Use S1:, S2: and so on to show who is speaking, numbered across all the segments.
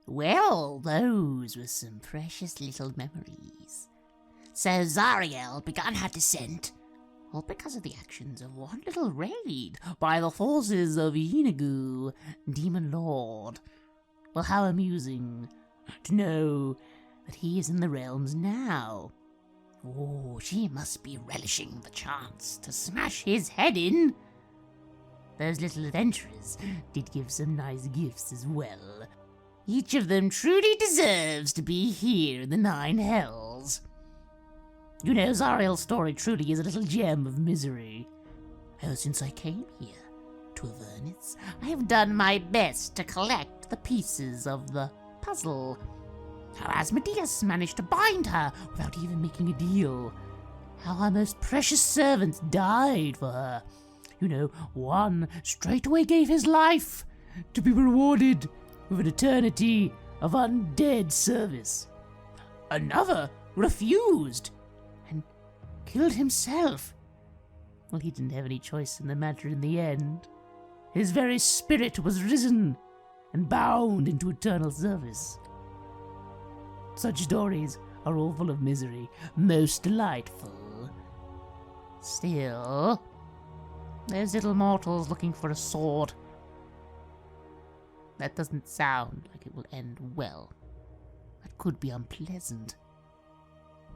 S1: Well, those were some precious little memories. So Zariel began her descent, all because of the actions of one little raid by the forces of Inigu, Demon Lord. Well, how amusing to know that he is in the realms now. Oh, she must be relishing the chance to smash his head in. Those little adventurers did give some nice gifts as well. Each of them truly deserves to be here in the Nine Hells. You know, Zariel's story truly is a little gem of misery. Ever since I came here to Avernus, I have done my best to collect the pieces of the puzzle. How Asmodeus managed to bind her without even making a deal. How her most precious servants died for her. You know, one straightaway gave his life to be rewarded with an eternity of undead service. Another refused and killed himself. Well, he didn't have any choice in the matter in the end. His very spirit was risen and bound into eternal service. Such stories are all full of misery, most delightful. Still, there's little mortals looking for a sword. That doesn't sound like it will end well. That could be unpleasant.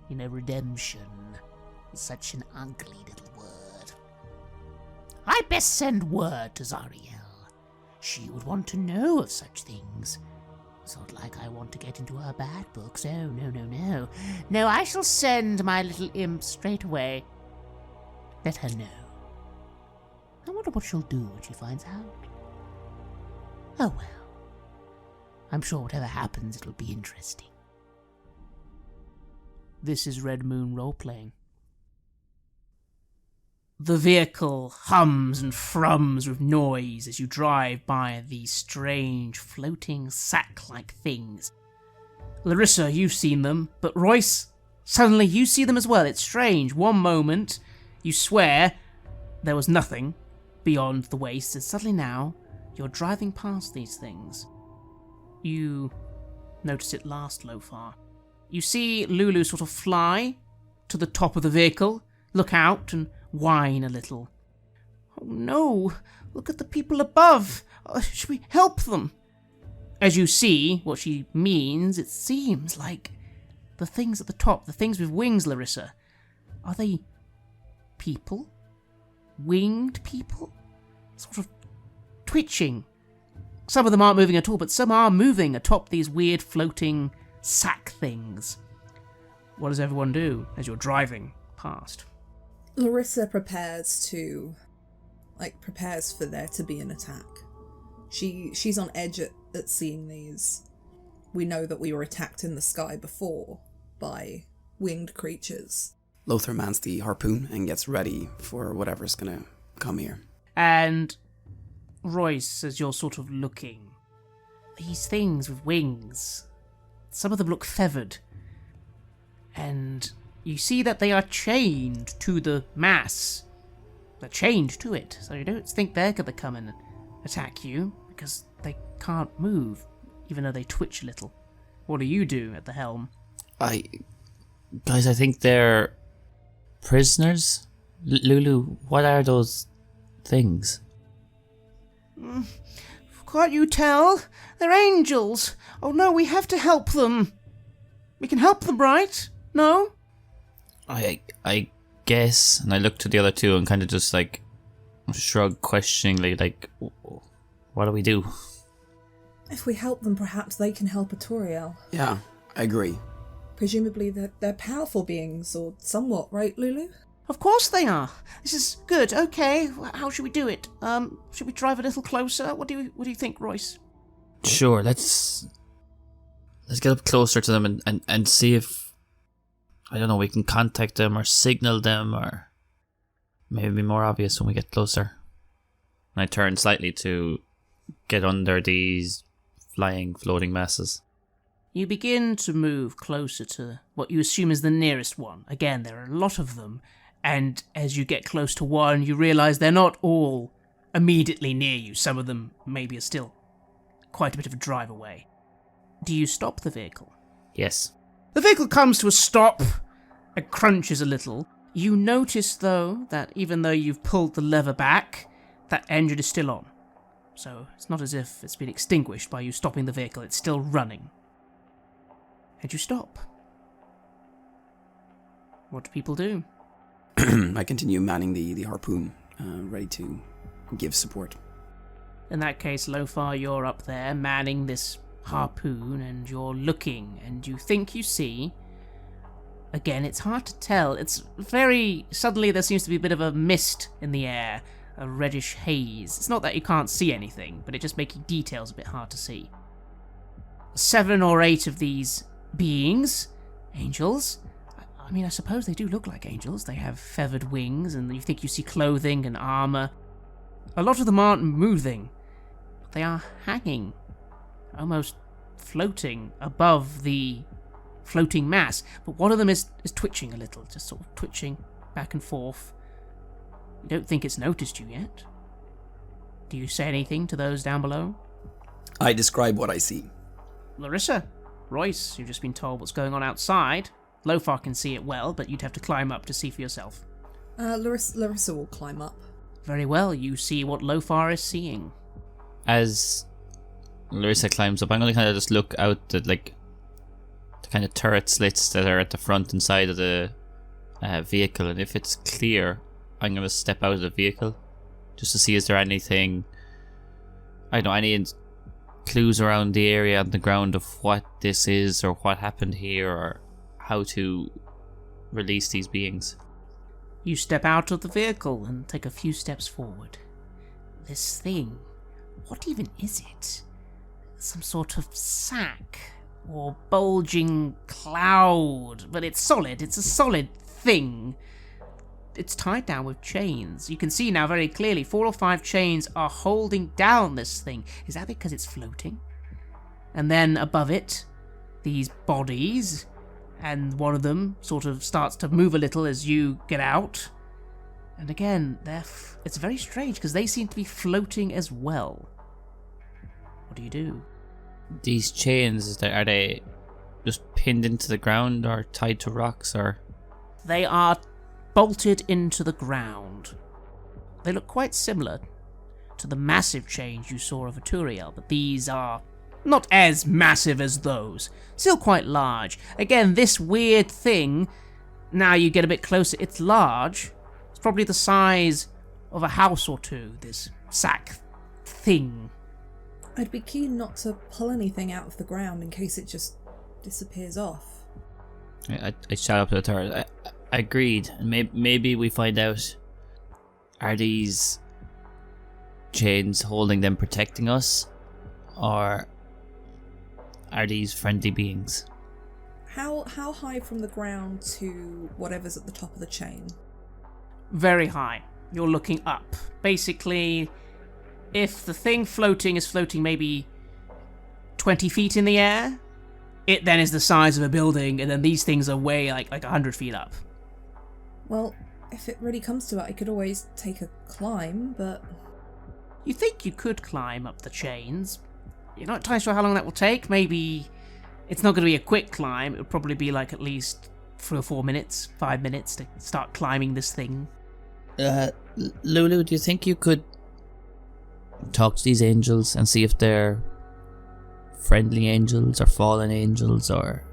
S1: You know, redemption is such an ugly little word. I'd best send word to Zariel. She would want to know of such things. It's not like I want to get into her bad books. Oh, no. No, I shall send my little imp straight away. Let her know. I wonder what she'll do when she finds out. Oh well. I'm sure whatever happens, it'll be interesting. This is Red Moon Roleplaying. The vehicle hums and thrums with noise as you drive by these strange, floating, sack-like things. Larissa, you've seen them, but Royce, suddenly you see them as well. It's strange. One moment, you swear there was nothing beyond the waste, and suddenly now, you're driving past these things. You notice it last, Lofar. You see Lulu sort of fly to the top of the vehicle, look out, and whine a little. Oh no, look at the people above. Should we help them? As you see what she means, it seems like the things at the top, the things with wings, Larissa, are they people? Winged people? Sort of twitching. Some of them aren't moving at all, but some are moving atop these weird floating sack things. What does everyone do as you're driving past?
S2: Larissa prepares for there to be an attack. She's on edge at seeing these. We know that we were attacked in the sky before by winged creatures.
S3: Lothar mans the harpoon and gets ready for whatever's gonna come here.
S1: And Royce, as you're sort of looking, these things with wings, some of them look feathered, and you see that they are chained to the mass. They're chained to it, so you don't think they're going to come and attack you, because they can't move, even though they twitch a little. What do you do at the helm?
S4: Guys, I think they're prisoners? Lulu, what are those things?
S1: Can't you tell? They're angels. Oh no, we have to help them. We can help them, right? No?
S4: I guess, and I look to the other two and kind of just like shrug questioningly, like, what do we do?
S2: If we help them, perhaps they can help Atoriel.
S3: Yeah, I agree.
S2: Presumably they're powerful beings, or somewhat, right, Lulu?
S1: Of course they are. This is good. Okay, how should we do it? Should we drive a little closer? What do you think, Royce?
S4: Sure, let's get up closer to them and see if, I don't know, we can contact them or signal them, or maybe be more obvious when we get closer. And I turn slightly to get under these floating masses.
S1: You begin to move closer to what you assume is the nearest one. Again, there are a lot of them, and as you get close to one, you realise they're not all immediately near you. Some of them maybe are still quite a bit of a drive away.
S5: Do you stop the vehicle?
S4: Yes.
S5: The vehicle comes to a stop and crunches a little. You notice, though, that even though you've pulled the lever back, that engine is still on. So it's not as if it's been extinguished by you stopping the vehicle, it's still running. And you stop. What do people do?
S3: I continue manning the harpoon, ready to give support.
S5: In that case, Lothar, you're up there manning this harpoon and you're looking and you think you see... Again, it's hard to tell. It's very... Suddenly there seems to be a bit of a mist in the air, a reddish haze. It's not that you can't see anything, but it just making details a bit hard to see. 7 or 8 of these beings, angels... I mean, I suppose they do look like angels. They have feathered wings, and you think you see clothing and armor. A lot of them aren't moving. They are hanging, almost floating above the floating mass. But one of them is twitching a little, just sort of twitching back and forth. You don't think it's noticed you yet. Do you say anything to those down below?
S3: I describe what I see.
S5: Larissa, Royce, you've just been told what's going on outside. Lothar can see it well, but you'd have to climb up to see for yourself.
S2: Larissa will climb up.
S5: Very well, you see what Lothar is seeing.
S4: As Larissa climbs up, I'm going to kind of just look out at the kind of turret slits that are at the front and side of the vehicle, and if it's clear, I'm going to step out of the vehicle just to see is there anything, I don't know, any clues around the area on the ground of what this is or what happened here or how to release these beings.
S5: You step out of the vehicle and take a few steps forward. This thing, what even is it? Some sort of sack or bulging cloud, but it's solid. It's a solid thing. It's tied down with chains. You can see now very clearly 4 or 5 chains are holding down this thing. Is that because it's floating? And then above it, these bodies... and one of them sort of starts to move a little as you get out. And again, it's very strange because they seem to be floating as well. What do you do?
S4: These chains, are they just pinned into the ground or tied to rocks or?
S5: They are bolted into the ground. They look quite similar to the massive chains you saw of Aturiel, but these are not as massive as those. Still quite large. Again, this weird thing, now you get a bit closer, it's large. It's probably the size of a house or two, this sack thing.
S2: I'd be keen not to pull anything out of the ground in case it just disappears off.
S4: I shout up to the turret. I agreed. Maybe we find out, are these chains holding them protecting us? Or are these friendly beings?
S2: How high from the ground to whatever's at the top of the chain?
S5: Very high. You're looking up. Basically, if the thing floating is floating maybe 20 feet in the air, it then is the size of a building, and then these things are way like 100 feet up.
S2: Well, if it really comes to it, I could always take a climb, but...
S5: You think you could climb up the chains. You're not entirely sure how long that will take. Maybe it's not going to be a quick climb. It'll probably be like at least 3 or 4 minutes, 5 minutes to start climbing this thing.
S4: Lulu, do you think you could talk to these angels and see if they're friendly angels or fallen angels or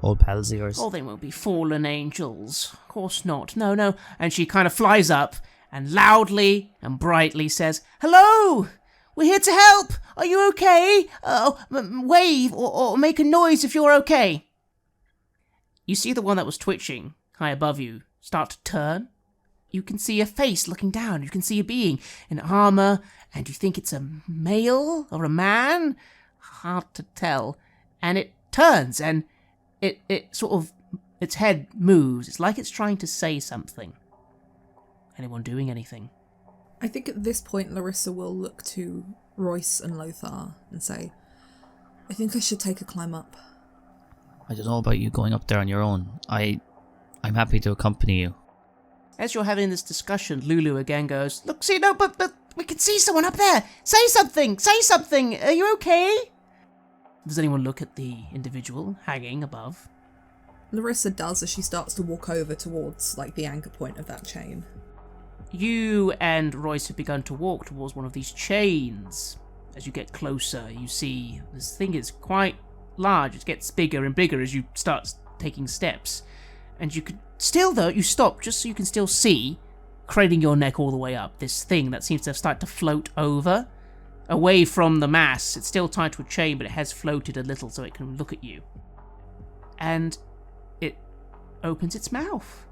S4: old pals of yours?
S5: Oh, they won't be fallen angels. Of course not. No. And she kind of flies up and loudly and brightly says, "Hello! We're here to help! Are you okay? Wave or make a noise if you're okay." You see the one that was twitching high above you start to turn. You can see a face looking down. You can see a being in armor, and you think it's a male or a man? Hard to tell. And it turns, and it sort of, its head moves. It's like it's trying to say something. Anyone doing anything?
S2: I think at this point Larissa will look to Royce and Lothar and say, "I think I should take a climb up."
S4: I don't know about you going up there on your own. I'm happy to accompany you.
S5: As you're having this discussion, Lulu again goes, "Look, see, no, but we can see someone up there. Say something. Are you okay?" Does anyone look at the individual hanging above?
S2: Larissa does as she starts to walk over towards, the anchor point of that chain.
S5: You and Royce have begun to walk towards one of these chains. As you get closer, you see this thing is quite large. It gets bigger and bigger as you start taking steps. And you could still, though, you stop just so you can still see, craning your neck all the way up, this thing that seems to have started to float over, away from the mass. It's still tied to a chain, but it has floated a little so it can look at you. And it opens its mouth.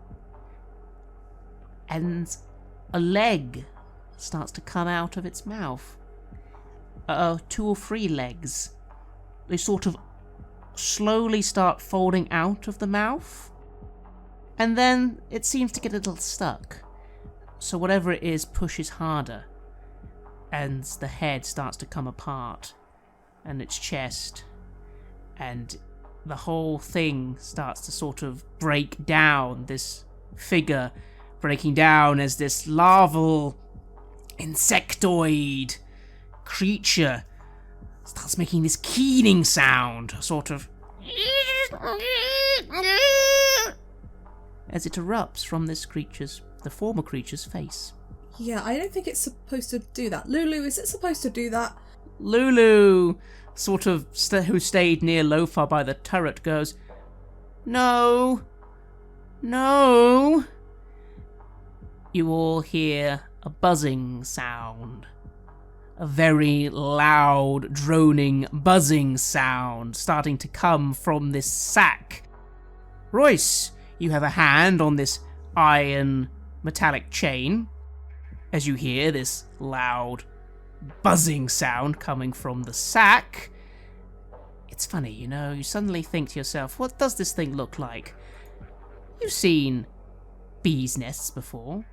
S5: And a leg starts to come out of its mouth. 2 or 3 legs. They sort of slowly start folding out of the mouth. And then it seems to get a little stuck. So whatever it is pushes harder. And the head starts to come apart. And its chest. And the whole thing starts to sort of break down. This figure breaking down as this larval, insectoid creature starts making this keening sound, sort of, as it erupts from the former creature's face.
S2: Yeah, I don't think it's supposed to do that. Lulu, is it supposed to do that?
S5: Lulu, sort of, who stayed near Lothar by the turret, goes, No. You all hear a buzzing sound. A very loud, droning, buzzing sound starting to come from this sack. Royce, you have a hand on this iron metallic chain as you hear this loud, buzzing sound coming from the sack. It's funny, you suddenly think to yourself, what does this thing look like? You've seen bees' nests before.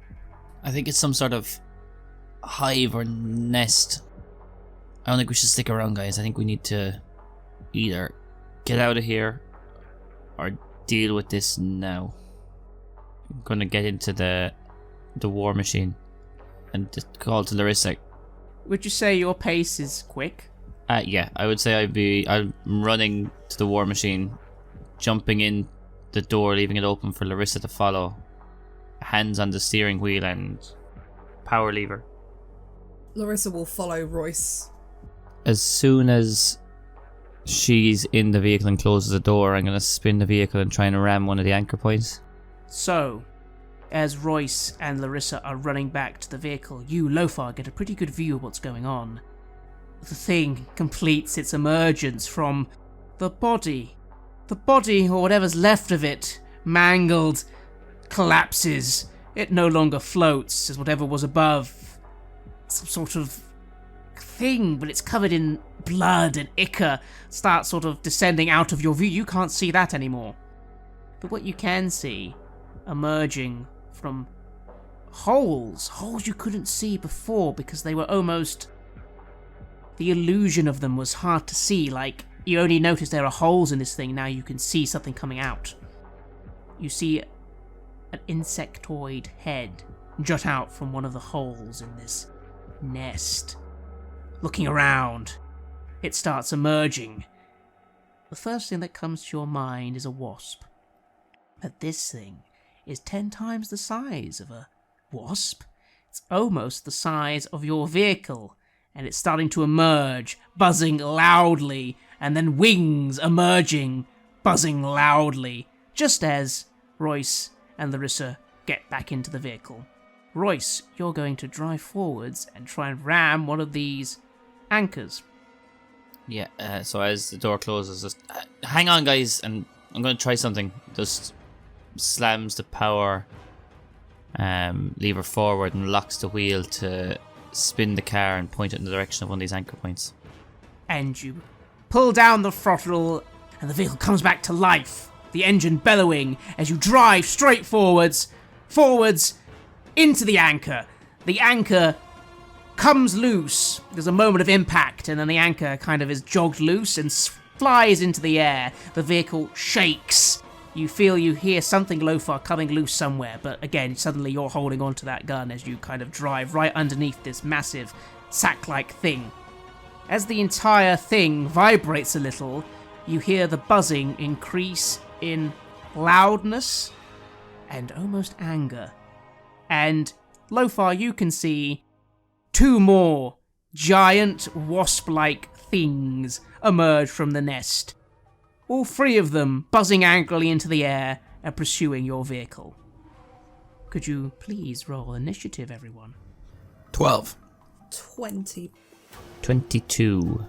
S4: I think it's some sort of hive or nest. I don't think we should stick around, guys. I think we need to either get out of here or deal with this now. I'm gonna get into the war machine and just call to Larissa.
S5: Would you say your pace is quick?
S4: Yeah, I would say I'm running to the war machine, jumping in the door, leaving it open for Larissa to follow. Hands on the steering wheel and power lever.
S2: Larissa will follow Royce.
S4: As soon as she's in the vehicle and closes the door, I'm going to spin the vehicle and try and ram one of the anchor points.
S5: So, as Royce and Larissa are running back to the vehicle, you, Lothar, get a pretty good view of what's going on. The thing completes its emergence from the body. The body, or whatever's left of it, mangled, collapses. It no longer floats as whatever was above. Some sort of thing, but it's covered in blood and ichor, starts sort of descending out of your view. You can't see that anymore. But what you can see, emerging from holes you couldn't see before because they were almost... the illusion of them was hard to see, like you only noticed there are holes in this thing, now you can see something coming out. You see an insectoid head jut out from one of the holes in this nest. Looking around, it starts emerging. The first thing that comes to your mind is a wasp. But this thing is 10 times the size of a wasp. It's almost the size of your vehicle, and it's starting to emerge, buzzing loudly, and then wings emerging, buzzing loudly, just as Royce and Larissa get back into the vehicle. Royce, you're going to drive forwards and try and ram one of these anchors.
S4: Yeah, so as the door closes, just hang on, guys, and I'm going to try something. Just slams the power lever forward and locks the wheel to spin the car and point it in the direction of one of these anchor points.
S5: And you pull down the throttle, and the vehicle comes back to life. The engine bellowing as you drive straight forwards, into the anchor. The anchor comes loose. There's a moment of impact, and then the anchor kind of is jogged loose and flies into the air. The vehicle shakes. You hear something, Lothar, coming loose somewhere, but again, suddenly you're holding onto that gun as you kind of drive right underneath this massive sack-like thing. As the entire thing vibrates a little, you hear the buzzing increase in loudness and almost anger. And Lothar, you can see 2 more giant wasp-like things emerge from the nest. All 3 of them buzzing angrily into the air and pursuing your vehicle. Could you please roll initiative, everyone?
S3: 12.
S2: 20.
S4: 22.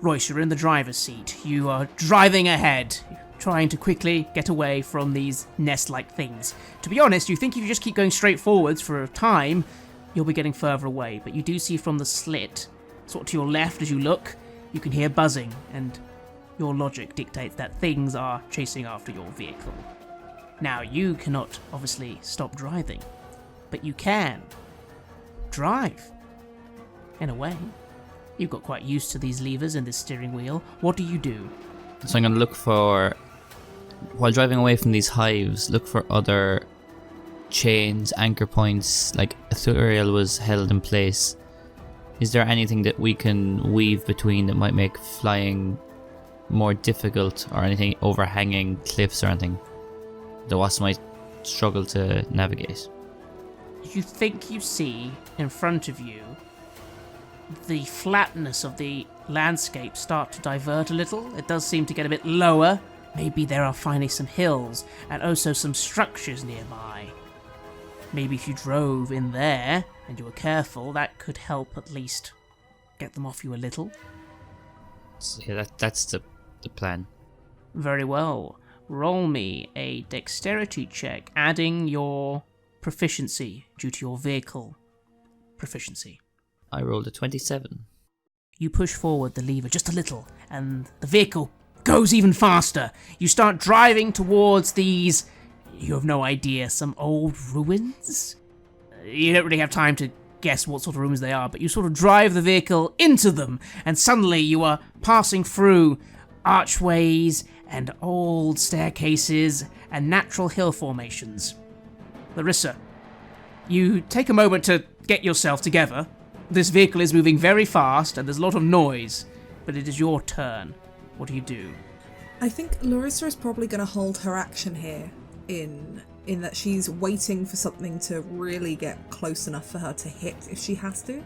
S5: Royce, you're in the driver's seat. You are driving ahead, trying to quickly get away from these nest-like things. To be honest, you think if you just keep going straight forwards for a time, you'll be getting further away. But you do see from the slit, sort of to your left as you look, you can hear buzzing, and your logic dictates that things are chasing after your vehicle. Now, you cannot obviously stop driving, but you can drive. In a way. You've got quite used to these levers and this steering wheel. What do you do?
S4: So I'm going to look for, while driving away from these hives, look for other chains, anchor points, like Ethereal was held in place. Is there anything that we can weave between that might make flying more difficult, or anything overhanging cliffs or anything the Wasp might struggle to navigate?
S5: You think you see in front of you the flatness of the landscape start to divert a little. It does seem to get a bit lower. Maybe there are finally some hills and also some structures nearby. Maybe if you drove in there and you were careful, that could help at least get them off you a little.
S4: So yeah, that's the plan.
S5: Very well. Roll me a dexterity check, adding your proficiency due to your vehicle proficiency.
S4: I rolled a 27.
S5: You push forward the lever just a little, and the vehicle goes even faster. You start driving towards these, you have no idea, some old ruins? You don't really have time to guess what sort of ruins they are, but you sort of drive the vehicle into them, and suddenly you are passing through archways and old staircases and natural hill formations. Larissa, you take a moment to get yourself together. This vehicle is moving very fast and there's a lot of noise, but it is your turn. What do you do?
S2: I think Larissa is probably going to hold her action here in that she's waiting for something to really get close enough for her to hit if she has to.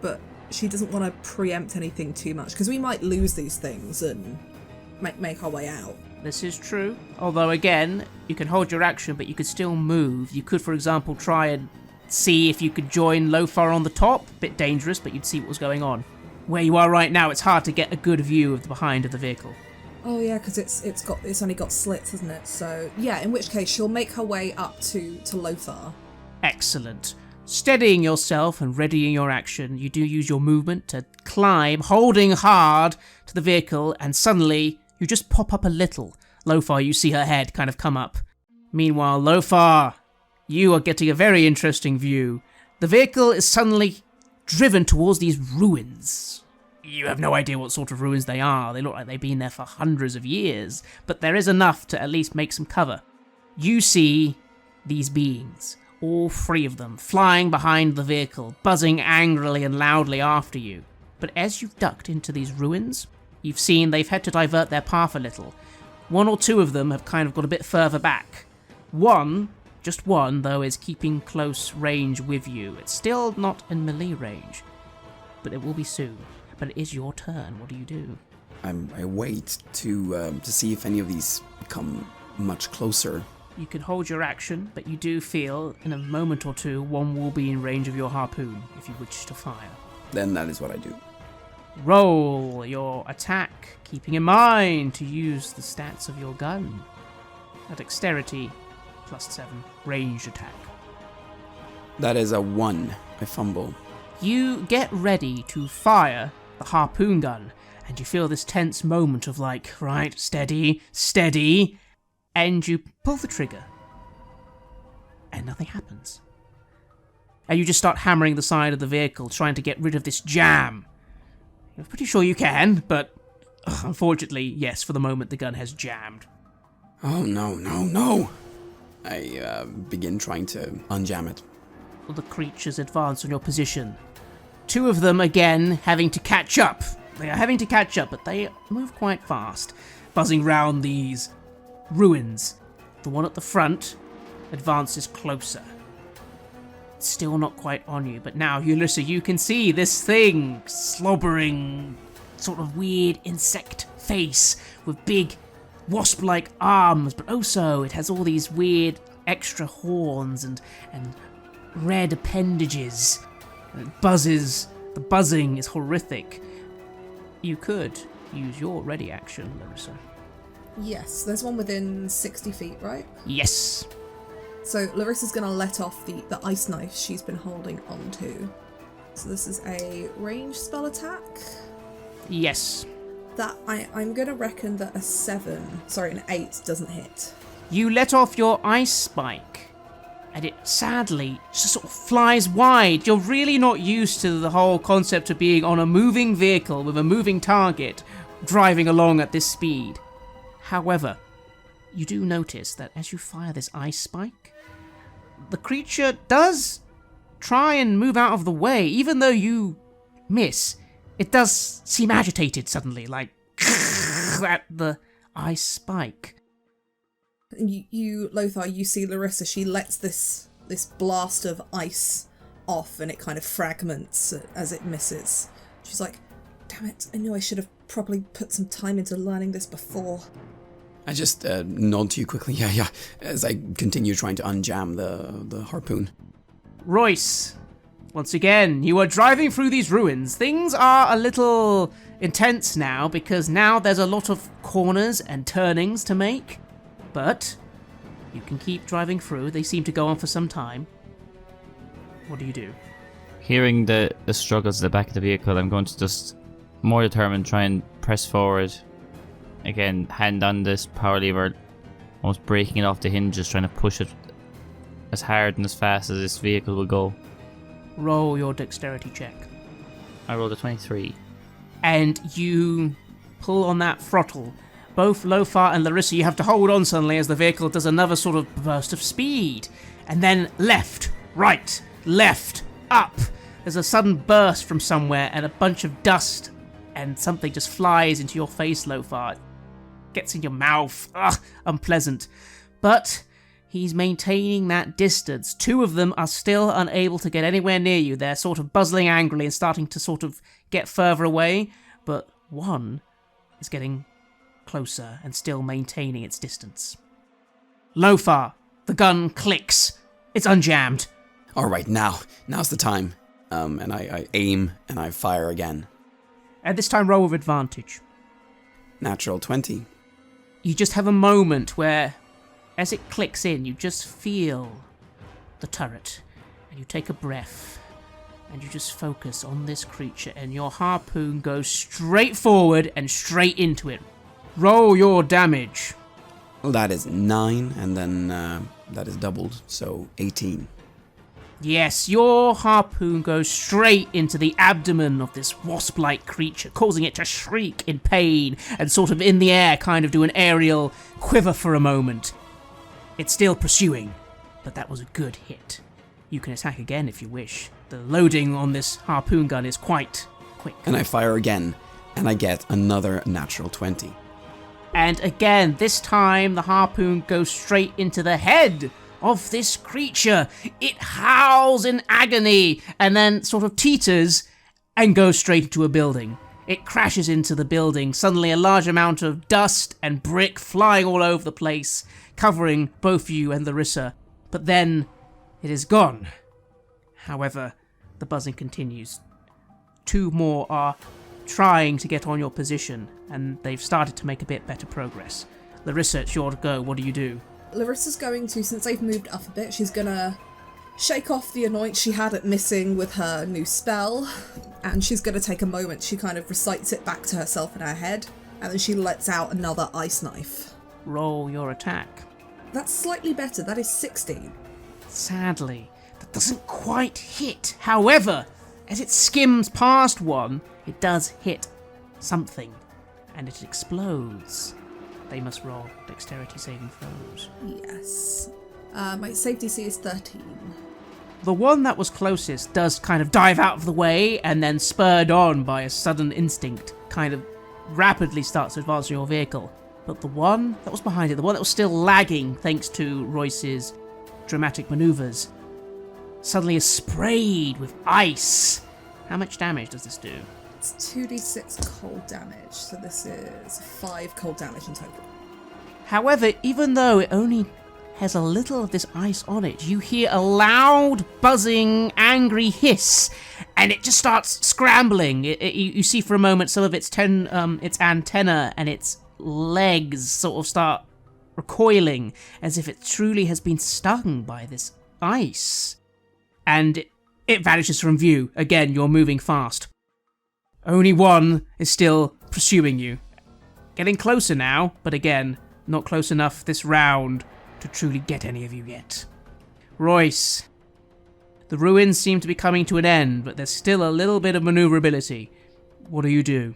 S2: But she doesn't want to preempt anything too much, because we might lose these things and make our way out.
S5: This is true. Although, again, you can hold your action, but you could still move. You could, for example, try and see if you could join Lothar on the top. Bit dangerous, but you'd see what was going on. Where you are right now, it's hard to get a good view of the behind of the vehicle.
S2: Oh yeah, because it's only got slits, isn't it? So yeah, in which case she'll make her way up to Lothar.
S5: Excellent. Steadying yourself and readying your action, you do use your movement to climb, holding hard to the vehicle, and suddenly you just pop up a little. Lothar, you see her head kind of come up. Meanwhile, Lothar, you are getting a very interesting view. The vehicle is suddenly driven towards these ruins. You have no idea what sort of ruins they are. They look like they've been there for hundreds of years, but there is enough to at least make some cover. You see these beings, all 3 of them, flying behind the vehicle, buzzing angrily and loudly after you. But as you've ducked into these ruins, you've seen they've had to divert their path a little. 1 or 2 of them have kind of got a bit further back. Just one, though, is keeping close range with you. It's still not in melee range, but it will be soon. But it is your turn. What do you do?
S3: I wait to see if any of these come much closer.
S5: You can hold your action, but you do feel in a moment or two one will be in range of your harpoon if you wish to fire.
S3: Then that is what I do.
S5: Roll your attack, keeping in mind to use the stats of your gun. A dexterity +7, ranged attack.
S3: That is a 1. I fumble.
S5: You get ready to fire the harpoon gun, and you feel this tense moment of like, right, steady, and you pull the trigger, and nothing happens. And you just start hammering the side of the vehicle, trying to get rid of this jam. You're pretty sure you can, but unfortunately, yes, for the moment the gun has jammed.
S3: Oh, no. I begin trying to unjam it.
S5: The creatures advance on your position. two of them again having to catch up. They are having to catch up, but they move quite fast, buzzing round these ruins. The one at the front advances closer. It's still not quite on you, but now, Ulysses, you can see this thing, slobbering, sort of weird insect face with big wasp-like arms, but also it has all these weird extra horns and red appendages. And it buzzes. The buzzing is horrific. You could use your ready action, Larissa.
S2: Yes, there's one within 60 feet, right?
S5: Yes.
S2: So Larissa's going to let off the ice knife she's been holding onto. So this is a ranged spell attack.
S5: Yes.
S2: That I'm going to reckon that an 8 doesn't hit.
S5: You let off your ice spike, and it sadly just sort of flies wide. You're really not used to the whole concept of being on a moving vehicle with a moving target driving along at this speed. However, you do notice that as you fire this ice spike, the creature does try and move out of the way. Even though you miss, it does seem agitated suddenly, like at the ice spike.
S2: You Lothar, you see Larissa, she lets this blast of ice off and it kind of fragments as it misses. She's like, damn it, I knew I should have probably put some time into learning this before.
S3: I just nod to you quickly, yeah, as I continue trying to unjam the harpoon.
S5: Royce, once again, you are driving through these ruins. Things are a little intense now because now there's a lot of corners and turnings to make. But you can keep driving through. They seem to go on for some time. What do?
S4: Hearing the struggles at the back of the vehicle, I'm going to just more determined try and press forward. Again, hand on this power lever, almost breaking it off the hinges, trying to push it as hard and as fast as this vehicle will go.
S5: Roll your dexterity check.
S4: I rolled a 23.
S5: And you pull on that throttle. Both Lothar and Larissa, you have to hold on suddenly as the vehicle does another sort of burst of speed. And then left, right, left, up. There's a sudden burst from somewhere and a bunch of dust and something just flies into your face, Lothar. Gets in your mouth. Ugh, unpleasant. But he's maintaining that distance. Two of them are still unable to get anywhere near you. They're sort of buzzing angrily and starting to sort of get further away. But one is getting closer and still maintaining its distance. Lothar, the gun clicks. It's unjammed.
S3: All right, now's the time. And I aim and I fire again.
S5: And this time roll with advantage.
S3: Natural 20.
S5: You just have a moment where, as it clicks in, you just feel the turret. And you take a breath. And you just focus on this creature. And your harpoon goes straight forward and straight into it. Roll your damage.
S3: Well, that is 9, and then that is doubled, so 18.
S5: Yes, your harpoon goes straight into the abdomen of this wasp-like creature, causing it to shriek in pain and sort of in the air kind of do an aerial quiver for a moment. It's still pursuing, but that was a good hit. You can attack again if you wish. The loading on this harpoon gun is quite quick.
S3: And I fire again, and I get another natural 20.
S5: And again, this time the harpoon goes straight into the head of this creature. It howls in agony and then sort of teeters and goes straight into a building. It crashes into the building. Suddenly a large amount of dust and brick flying all over the place, covering both you and Larissa. But then it is gone. However, the buzzing continues. Two more are trying to get on your position, and they've started to make a bit better progress. Larissa, it's your go. What do?
S2: Larissa's going to, since they've moved up a bit, she's gonna shake off the annoyance she had at missing with her new spell, and she's gonna take a moment. She kind of recites it back to herself in her head, and then she lets out another ice knife.
S5: Roll your attack.
S2: That's slightly better. That is 16.
S5: Sadly, that doesn't quite hit. However, as it skims past one, it does hit something, and it explodes. They must roll dexterity saving throws.
S2: Yes. My save DC is 13.
S5: The one that was closest does kind of dive out of the way and then, spurred on by a sudden instinct, kind of rapidly starts to advance your vehicle. But the one that was behind it, the one that was still lagging thanks to Royce's dramatic maneuvers, suddenly is sprayed with ice. How much damage does this do?
S2: It's 2d6 cold damage, so this is 5 cold damage in total.
S5: However, even though it only has a little of this ice on it, you hear a loud, buzzing, angry hiss, and it just starts scrambling. You see for a moment some of its antenna and its legs sort of start recoiling, as if it truly has been stung by this ice. And it vanishes from view. Again, you're moving fast. Only one is still pursuing you. Getting closer now, but again, not close enough this round to truly get any of you yet. Royce, the ruins seem to be coming to an end, but there's still a little bit of maneuverability. What do you do?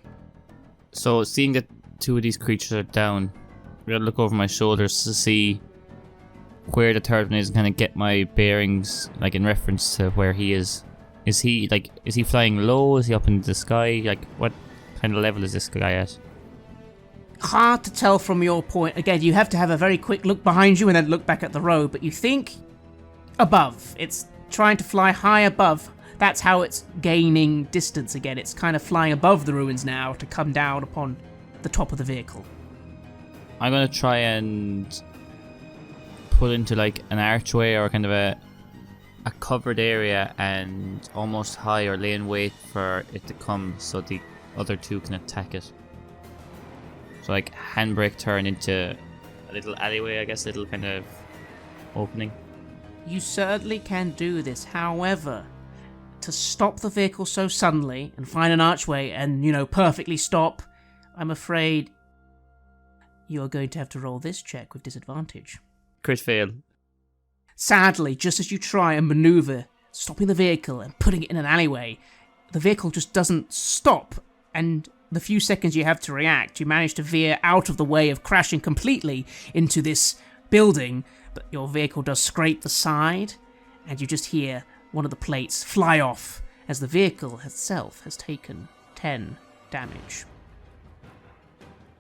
S4: So, seeing that 2 of these creatures are down, I'm gonna look over my shoulders to see where the third one is and kind of get my bearings, like in reference to where he is. Is he flying low? Is he up in the sky? Like, what kind of level is this guy at?
S5: Hard to tell from your point. Again, you have to have a very quick look behind you and then look back at the road, but you think above. It's trying to fly high above. That's how it's gaining distance again. It's kind of flying above the ruins now to come down upon the top of the vehicle.
S4: I'm gonna try and put into like an archway or kind of a covered area and almost high or lay in wait for it to come so the other 2 can attack it. So like handbrake turn into a little alleyway, I guess, little kind of opening.
S5: You certainly can do this. However, to stop the vehicle so suddenly and find an archway and, perfectly stop, I'm afraid you're going to have to roll this check with disadvantage.
S4: Crit fail.
S5: Sadly, just as you try and maneuver, stopping the vehicle and putting it in an alleyway, the vehicle just doesn't stop, and the few seconds you have to react, you manage to veer out of the way of crashing completely into this building, but your vehicle does scrape the side, and you just hear one of the plates fly off as the vehicle itself has taken 10 damage.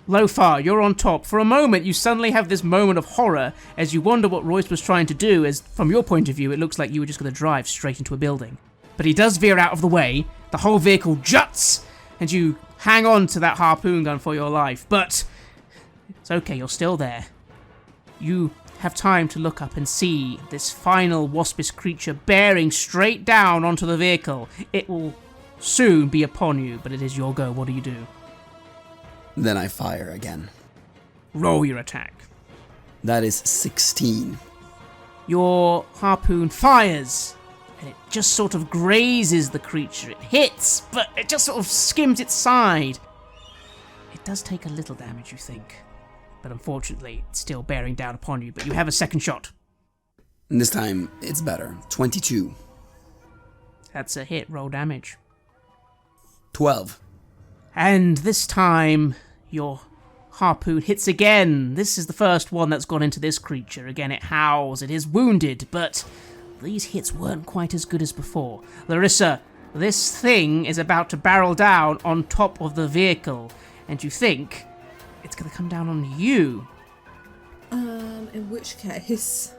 S5: Lothar, you're on top. For a moment, you suddenly have this moment of horror as you wonder what Royce was trying to do, as from your point of view, it looks like you were just going to drive straight into a building. But he does veer out of the way, the whole vehicle juts, and you hang on to that harpoon gun for your life. But it's okay, you're still there. You have time to look up and see this final waspish creature bearing straight down onto the vehicle. It will soon be upon you, but it is your go. What do you do?
S3: Then I fire again.
S5: Roll your attack.
S3: That is 16.
S5: Your harpoon fires, and it just sort of grazes the creature. It hits, but it just sort of skims its side. It does take a little damage, you think, but unfortunately, it's still bearing down upon you, but you have a second shot.
S3: And this time, it's better. 22.
S5: That's a hit. Roll damage.
S3: 12.
S5: And this time, your harpoon hits again. This is the first one that's gone into this creature. Again, it howls. It is wounded, but these hits weren't quite as good as before. Larissa, this thing is about to barrel down on top of the vehicle, and you think it's going to come down on you.
S2: In which case,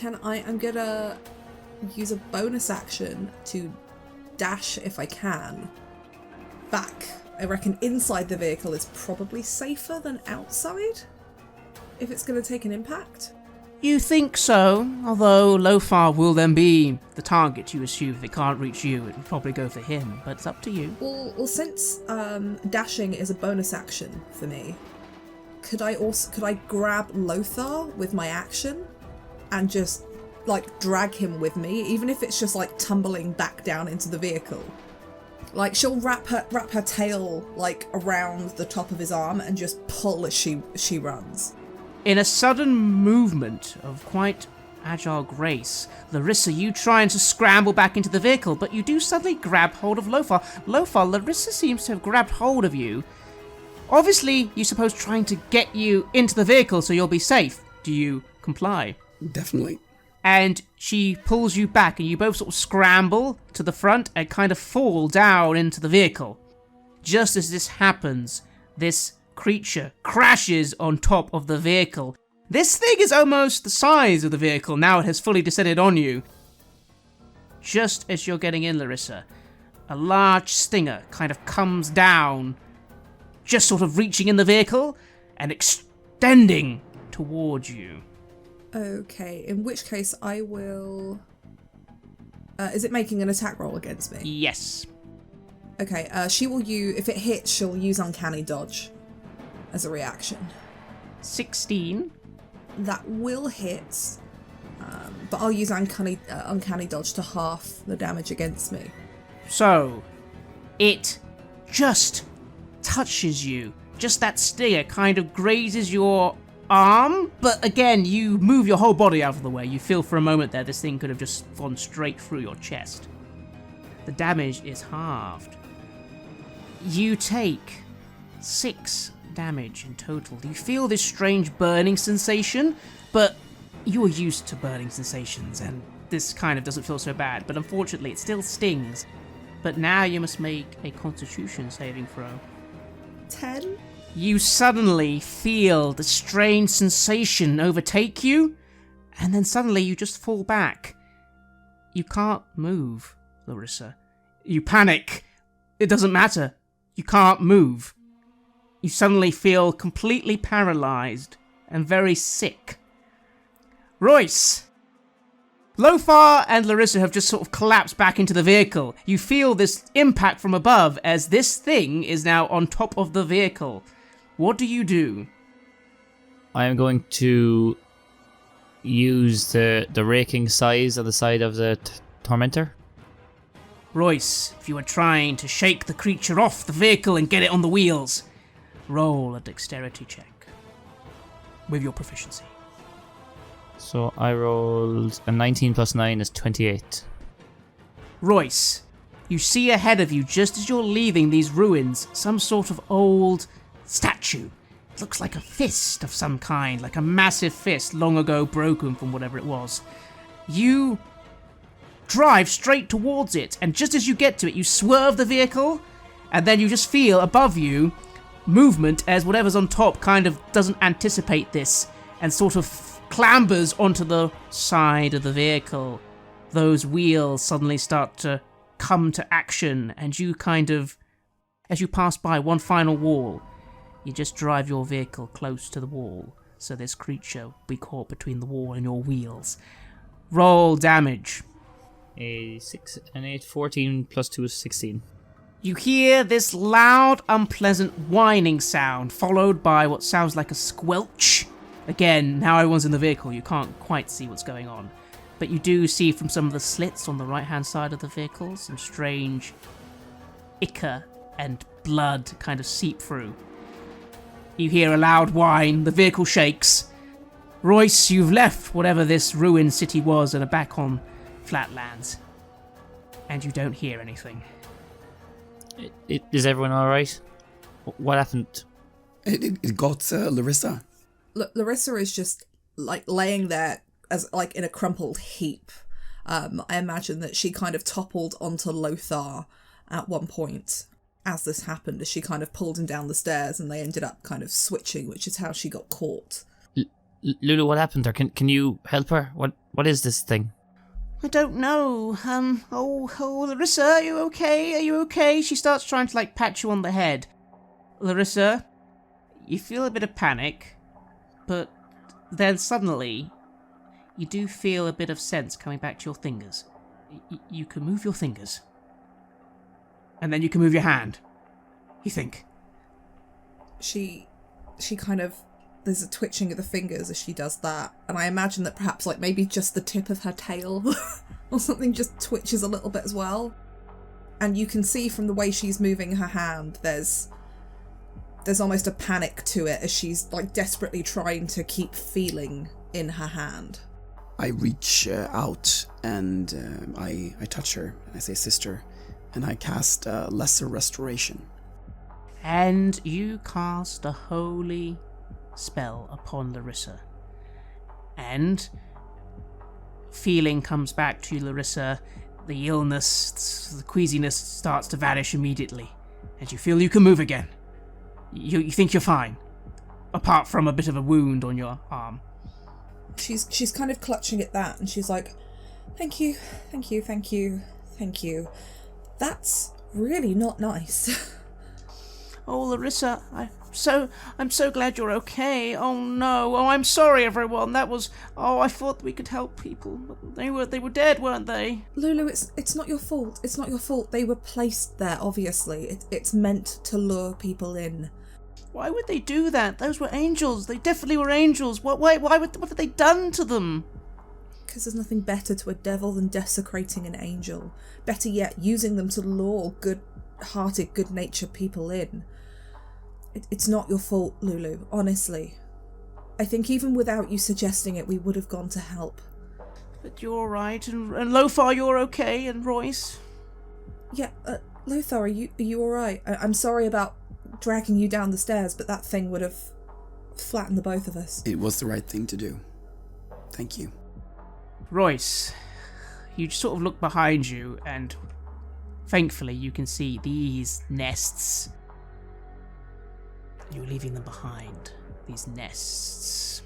S2: I'm going to use a bonus action to dash, if I can, back. I reckon inside the vehicle is probably safer than outside, if it's going to take an impact.
S5: You think so, although Lothar will then be the target, you assume. If it can't reach you, it would probably go for him, but it's up to you.
S2: Well, since dashing is a bonus action for me, could I grab Lothar with my action and just drag him with me, even if it's just tumbling back down into the vehicle? She'll wrap her tail around the top of his arm and just pull as she runs.
S5: In a sudden movement of quite agile grace, Larissa, you trying to scramble back into the vehicle, but you do suddenly grab hold of Lothar. Larissa seems to have grabbed hold of you. Obviously, you suppose trying to get you into the vehicle so you'll be safe. Do you comply?
S3: Definitely.
S5: and she pulls you back, and you both sort of scramble to the front and kind of fall down into the vehicle. Just as this happens, this creature crashes on top of the vehicle. This thing is almost the size of the vehicle, now it has fully descended on you. Just as you're getting in, Larissa, a large stinger kind of comes down, just sort of reaching in the vehicle and extending towards you.
S2: Okay, in which case I will... is it making an attack roll against me?
S5: Yes.
S2: Okay, she will use... If it hits, she'll use Uncanny Dodge as a reaction.
S5: 16.
S2: That will hit, but I'll use Uncanny Dodge to half the damage against me.
S5: So, it just touches you. Just that stinger kind of grazes your arm, but again, you move your whole body out of the way. You feel for a moment there this thing could have just gone straight through your chest. The damage is halved. You take 6 damage in total. You feel this strange burning sensation, but you are used to burning sensations, and this kind of doesn't feel so bad, but unfortunately it still stings. But now you must make a Constitution saving throw.
S2: 10?
S5: You suddenly feel the strange sensation overtake you, and then suddenly you just fall back. You can't move, Larissa. You panic. It doesn't matter. You can't move. You suddenly feel completely paralyzed and very sick. Royce! Lothar and Larissa have just sort of collapsed back into the vehicle. You feel this impact from above as this thing is now on top of the vehicle. What do you do?
S4: I am going to use the raking size of the side of the tormentor.
S5: Royce, if you are trying to shake the creature off the vehicle and get it on the wheels, roll a dexterity check with your proficiency.
S4: So I rolled a 19 plus 9 is 28.
S5: Royce, you see ahead of you, just as you're leaving these ruins, some sort of old statue. It looks like a fist of some kind, like a massive fist long ago broken from whatever it was. You drive straight towards it, and just as you get to it, you swerve the vehicle, and then you just feel above you movement as whatever's on top kind of doesn't anticipate this and sort of clambers onto the side of the vehicle. Those wheels suddenly start to come to action, and you kind of, as you pass by one final wall, you just drive your vehicle close to the wall, so this creature will be caught between the wall and your wheels. Roll damage.
S4: A 6 and 8, 14 plus 2 is 16.
S5: You hear this loud, unpleasant whining sound, followed by what sounds like a squelch. Again, now everyone's in the vehicle, you can't quite see what's going on. But you do see from some of the slits on the right-hand side of the vehicle some strange ichor and blood kind of seep through. You hear a loud whine, the vehicle shakes. Royce, you've left whatever this ruined city was and are back on flatlands. And you don't hear anything.
S4: Is everyone alright? What happened?
S3: It got Larissa.
S2: Larissa is just like laying there as like in a crumpled heap. I imagine that she kind of toppled onto Lothar at one point as this happened, as she kind of pulled him down the stairs and they ended up kind of switching, which is how she got caught.
S4: Lulu, what happened there? Can you help her? What is this thing?
S5: I don't know. Larissa, are you okay? Are you okay? She starts trying to like pat you on the head. Larissa, you feel a bit of panic, but then suddenly you do feel a bit of sense coming back to your fingers. You can move your fingers. And then you can move your hand. You think.
S2: She kind of, there's a twitching of the fingers as she does that, and I imagine that perhaps like maybe just the tip of her tail or something just twitches a little bit as well. And you can see from the way she's moving her hand, there's almost a panic to it as she's like desperately trying to keep feeling in her hand.
S3: I reach out and I touch her. I say, "Sister," and I cast Lesser Restoration.
S5: And you cast a holy spell upon Larissa. And feeling comes back to you, Larissa. The illness, the queasiness starts to vanish immediately, and you feel you can move again. You think you're fine, apart from a bit of a wound on your arm.
S2: She's kind of clutching at that, and she's like, thank you. That's really not nice.
S5: Oh, Larissa, I'm so glad you're okay. Oh no. Oh, I'm sorry, everyone. That was. Oh, I thought we could help people, but they were dead, weren't they?
S2: Lulu, it's not your fault. It's not your fault. They were placed there. Obviously, it's meant to lure people in.
S5: Why would they do that? Those were angels. They definitely were angels. What have they done to them?
S2: Because there's nothing better to a devil than desecrating an angel. Better yet, using them to lure good-hearted, good-natured people in. It's not your fault, Lulu, honestly. I think even without you suggesting it, we would have gone to help.
S5: But you're alright, and Lothar, you're okay, and Royce?
S2: Yeah, Lothar, are you alright? I'm sorry about dragging you down the stairs, but that thing would have flattened the both of us.
S3: It was the right thing to do. Thank you.
S5: Royce, you sort of look behind you, and thankfully you can see these nests. You're leaving them behind, these nests.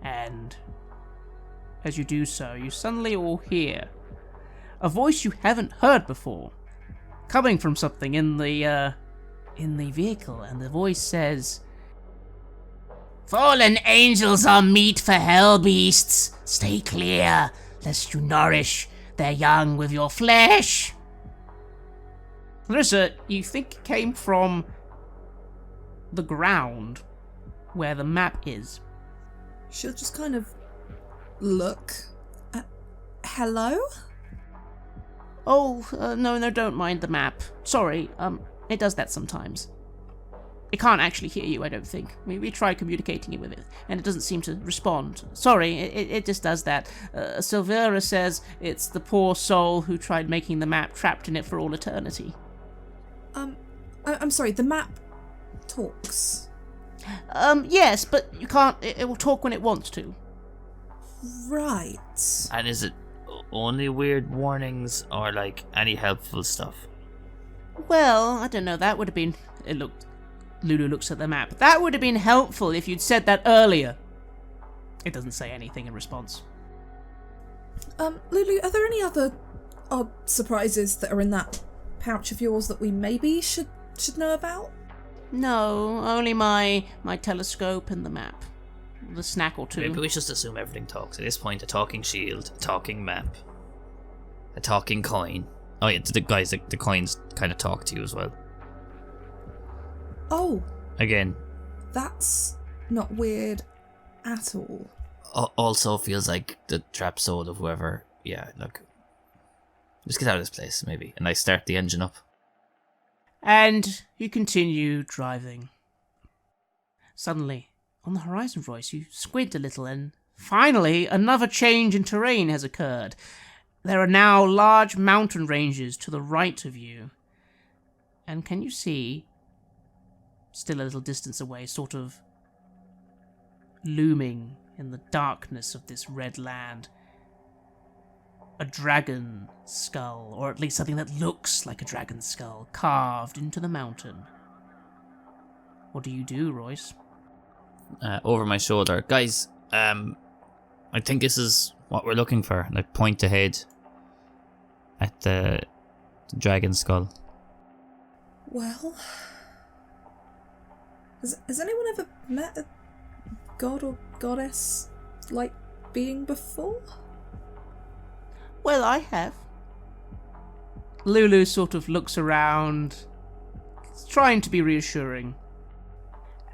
S5: And as you do so, you suddenly all hear a voice you haven't heard before, coming from something in the vehicle, and the voice says, "Fallen angels are meat for hell beasts. Stay clear, lest you nourish their young with your flesh." Larissa, you think it came from the ground where the map is.
S2: She'll just kind of look. Hello?
S5: Oh, no, don't mind the map. Sorry, it does that sometimes. It can't actually hear you, I don't think. We tried communicating with it, and it doesn't seem to respond. Sorry, it just does that. Silvera says it's the poor soul who tried making the map trapped in it for all eternity.
S2: I'm sorry, the map talks.
S5: Yes, but you can't. It will talk when it wants to.
S2: Right.
S4: And is it only weird warnings or like any helpful stuff?
S5: Well, I don't know. That would have been. Lulu looks at the map. That would have been helpful if you'd said that earlier. It doesn't say anything in response.
S2: Lulu, are there any other odd surprises that are in that pouch of yours that we maybe should know about?
S5: No, only my telescope and the map. The snack or two.
S4: Maybe we just assume everything talks. At this point, a talking shield, a talking map, a talking coin. Oh yeah, the coins kind of talk to you as well.
S2: Oh.
S4: Again.
S2: That's not weird at all.
S4: Also feels like the trap soul of whoever. Yeah, look. Just get out of this place, maybe. And I start the engine up.
S5: And you continue driving. Suddenly, on the horizon, Royce, you squint a little, and finally, another change in terrain has occurred. There are now large mountain ranges to the right of you. And can you see, still a little distance away, sort of looming in the darkness of this red land, a dragon skull, or at least something that looks like a dragon skull, carved into the mountain. What do you do, Royce?
S4: Over my shoulder. Guys, I think this is what we're looking for. And I point ahead at the dragon skull.
S2: Well, has anyone ever met a god or goddess like being before?
S5: Well, I have. Lulu sort of looks around, trying to be reassuring,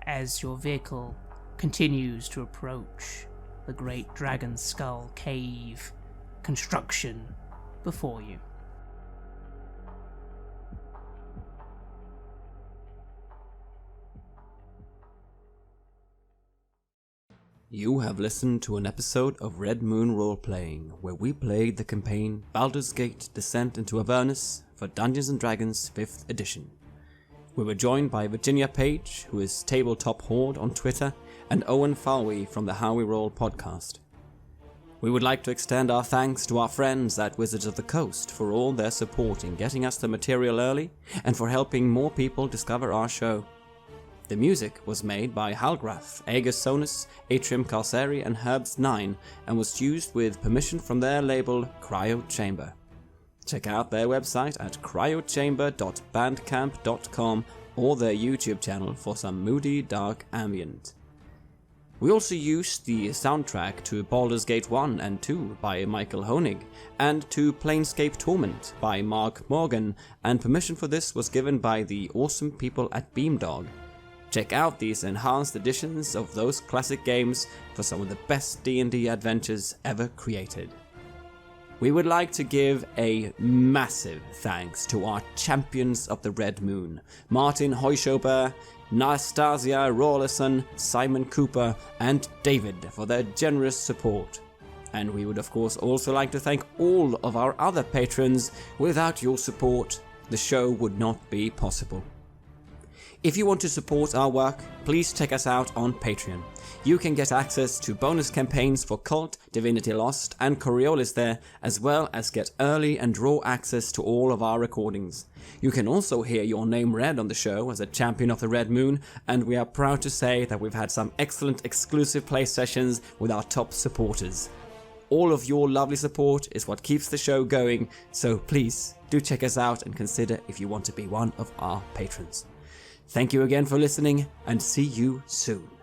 S5: as your vehicle continues to approach the great dragon skull cave construction before you.
S6: You have listened to an episode of Red Moon Role-Playing, where we played the campaign Baldur's Gate Descent into Avernus for Dungeons & Dragons 5th edition. We were joined by Virginia Page, who is Tabletop Horde on Twitter, and Owen Fáilbhe from the How We Roll podcast. We would like to extend our thanks to our friends at Wizards of the Coast for all their support in getting us the material early and for helping more people discover our show. The music was made by Halgraf, Aegis Sonus, Atrium Carceri and Herbs9 and was used with permission from their label Cryo Chamber. Check out their website at cryochamber.bandcamp.com or their YouTube channel for some moody, dark ambient. We also used the soundtrack to Baldur's Gate 1 and 2 by Michael Honig, and to Planescape Torment by Mark Morgan, and permission for this was given by the awesome people at Beamdog. Check out these enhanced editions of those classic games for some of the best D&D adventures ever created. We would like to give a massive thanks to our champions of the Red Moon, Martin Heuschober, Nastasia, Raulerson, Simon Cooper, and David for their generous support. And we would of course also like to thank all of our other patrons. Without your support, the show would not be possible. If you want to support our work, please check us out on Patreon. You can get access to bonus campaigns for Cult, Divinity Lost, and Coriolis there, as well as get early and raw access to all of our recordings. You can also hear your name read on the show as a champion of the Red Moon, and we are proud to say that we've had some excellent exclusive play sessions with our top supporters. All of your lovely support is what keeps the show going, so please do check us out and consider if you want to be one of our patrons. Thank you again for listening, and see you soon.